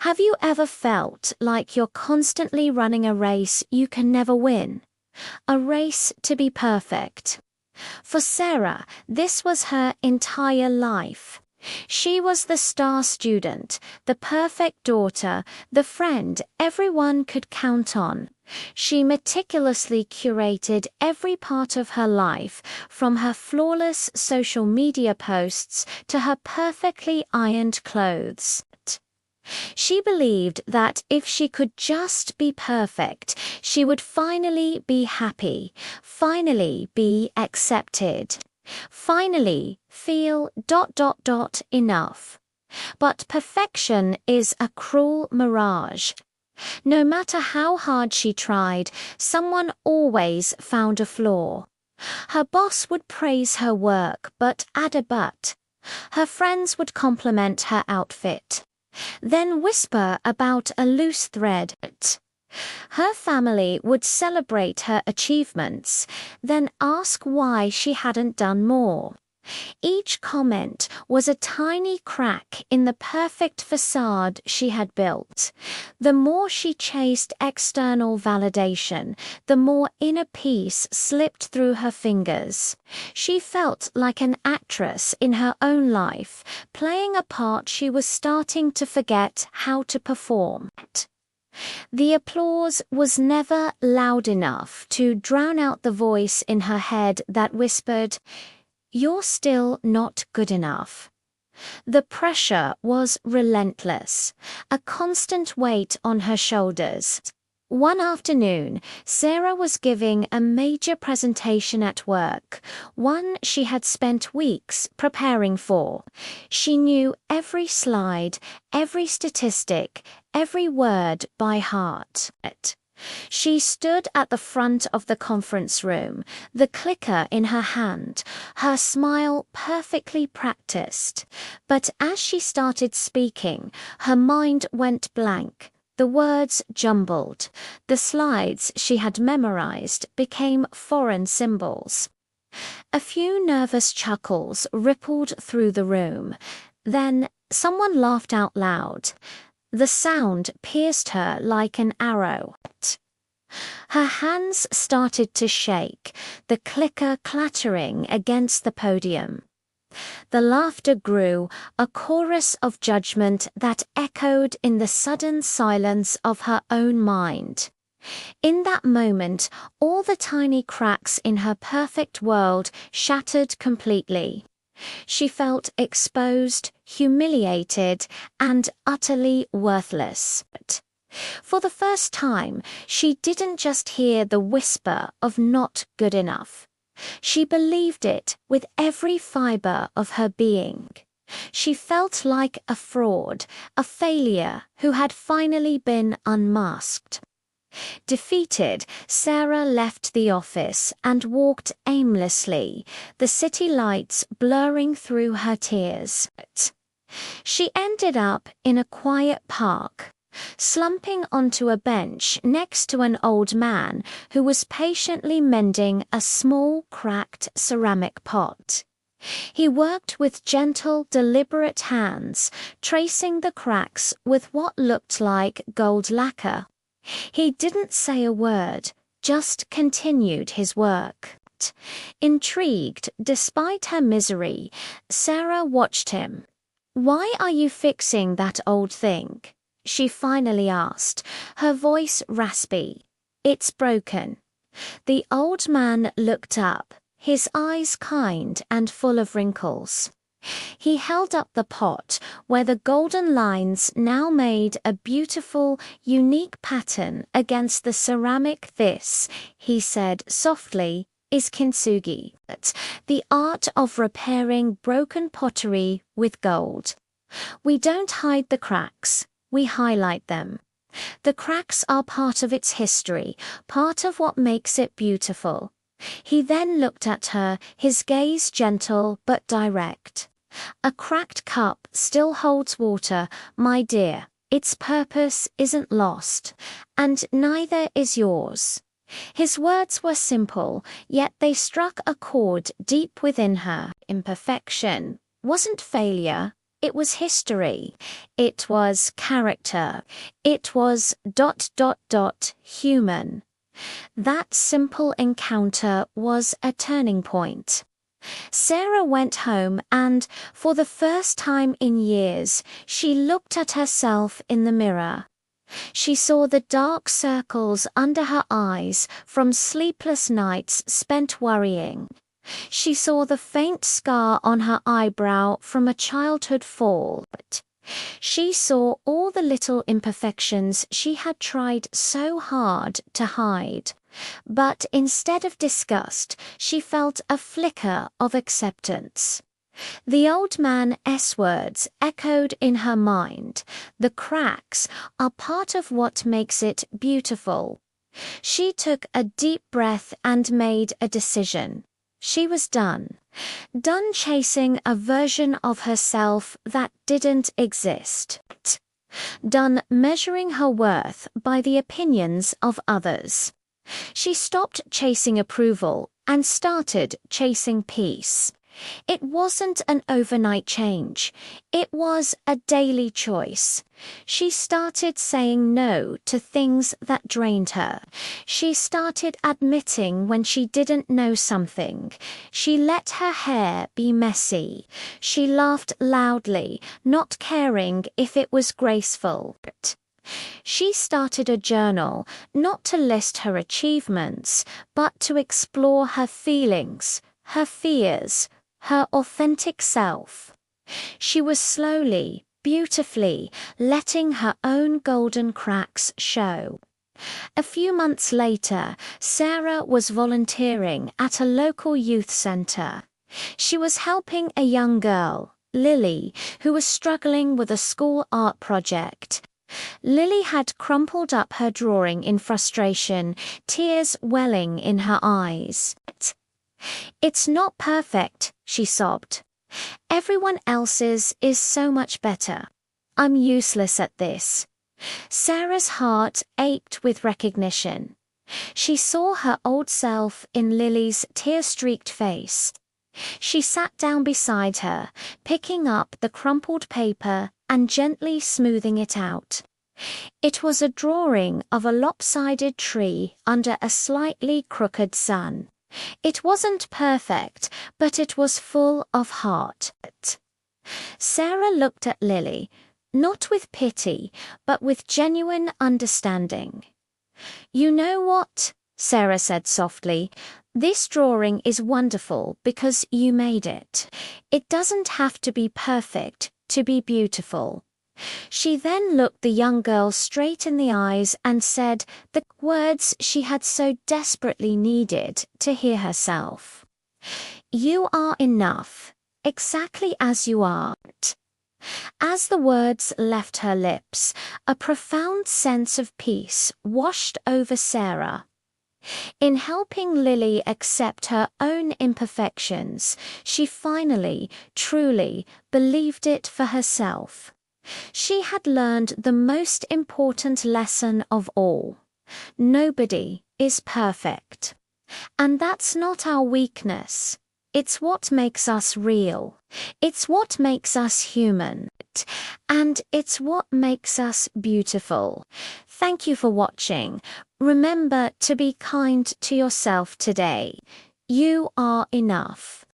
Have you ever felt like you're constantly running a race you can never win? A race to be perfect. For Sarah, this was her entire life. She was the star student, the perfect daughter, the friend everyone could count on. She meticulously curated every part of her life, from her flawless social media posts to her perfectly ironed clothes. She believed that if she could just be perfect, she would finally be happy, finally be accepted, finally feel enough. But perfection is a cruel mirage. No matter how hard she tried, someone always found a flaw. Her boss would praise her work, but add a but. Her friends would compliment her outfit, then whisper about a loose thread. Her family would celebrate her achievements, then ask why she hadn't done more. Each comment was a tiny crack in the perfect facade she had built. The more she chased external validation, the more inner peace slipped through her fingers. She felt like an actress in her own life, playing a part she was starting to forget how to perform. The applause was never loud enough to drown out the voice in her head that whispered, "You're still not good enough." The pressure was relentless, a constant weight on her shoulders. One afternoon, Sarah was giving a major presentation at work, one she had spent weeks preparing for. She knew every slide, every statistic, every word by heart. She stood at the front of the conference room, the clicker in her hand, her smile perfectly practiced. But as she started speaking, her mind went blank. The words jumbled. The slides she had memorized became foreign symbols. A few nervous chuckles rippled through the room. Then someone laughed out loud. The sound pierced her like an arrow. Her hands started to shake, the clicker clattering against the podium. The laughter grew, a chorus of judgment that echoed in the sudden silence of her own mind. In that moment, all the tiny cracks in her perfect world shattered completely. She felt exposed, humiliated, and utterly worthless. For the first time, she didn't just hear the whisper of not good enough. She believed it with every fiber of her being. She felt like a fraud, a failure who had finally been unmasked. Defeated, Sarah left the office and walked aimlessly, the city lights blurring through her tears. She ended up in a quiet park, slumping onto a bench next to an old man who was patiently mending a small cracked ceramic pot. He worked with gentle, deliberate hands, tracing the cracks with what looked like gold lacquer. He didn't say a word, just continued his work. Intrigued, despite her misery, Sarah watched him. "Why are you fixing that old thing?" she finally asked, her voice raspy. "It's broken." The old man looked up, his eyes kind and full of wrinkles. He held up the pot, where the golden lines now made a beautiful, unique pattern against the ceramic. "This," he said softly, "is kintsugi, the art of repairing broken pottery with gold. We don't hide the cracks. We highlight them. The cracks are part of its history, part of what makes it beautiful." He then looked at her, his gaze gentle but direct. "A cracked cup still holds water, my dear. Its purpose isn't lost, and neither is yours." His words were simple, yet they struck a chord deep within her. Imperfection wasn't failure, It was history. It was character. It was human. That simple encounter was a turning point. Sarah went home and, for the first time in years, she looked at herself in the mirror. She saw the dark circles under her eyes from sleepless nights spent worrying. She saw the faint scar on her eyebrow from a childhood fall. She saw all the little imperfections she had tried so hard to hide. But instead of disgust, she felt a flicker of acceptance. The old man's words echoed in her mind. The cracks are part of what makes it beautiful. She took a deep breath and made a decision. She was done. Done chasing a version of herself that didn't exist. Done measuring her worth by the opinions of others. She stopped chasing approval and started chasing peace. It wasn't an overnight change. It was a daily choice. She started saying no to things that drained her. She started admitting when she didn't know something. She let her hair be messy. She laughed loudly, not caring if it was graceful. She started a journal, not to list her achievements, but to explore her feelings, her fears, her authentic self. She was slowly, beautifully, letting her own golden cracks show. A few months later, Sarah was volunteering at a local youth center. She was helping a young girl, Lily, who was struggling with a school art project. Lily had crumpled up her drawing in frustration, tears welling in her eyes. "It's not perfect," she sobbed. "Everyone else's is so much better. I'm useless at this." Sarah's heart ached with recognition. She saw her old self in Lily's tear-streaked face. She sat down beside her, picking up the crumpled paper and gently smoothing it out. It was a drawing of a lopsided tree under a slightly crooked sun. It wasn't perfect, but it was full of heart. Sarah looked at Lily, not with pity, but with genuine understanding. "You know what?" Sarah said softly. "This drawing is wonderful because you made it. It doesn't have to be perfect to be beautiful." She then looked the young girl straight in the eyes and said the words she had so desperately needed to hear herself. "You are enough, exactly as you are." As the words left her lips, a profound sense of peace washed over Sarah. In helping Lily accept her own imperfections, she finally, truly believed it for herself. She had learned the most important lesson of all. Nobody is perfect. And that's not our weakness. It's what makes us real. It's what makes us human. And it's what makes us beautiful. Thank you for watching. Remember to be kind to yourself today. You are enough.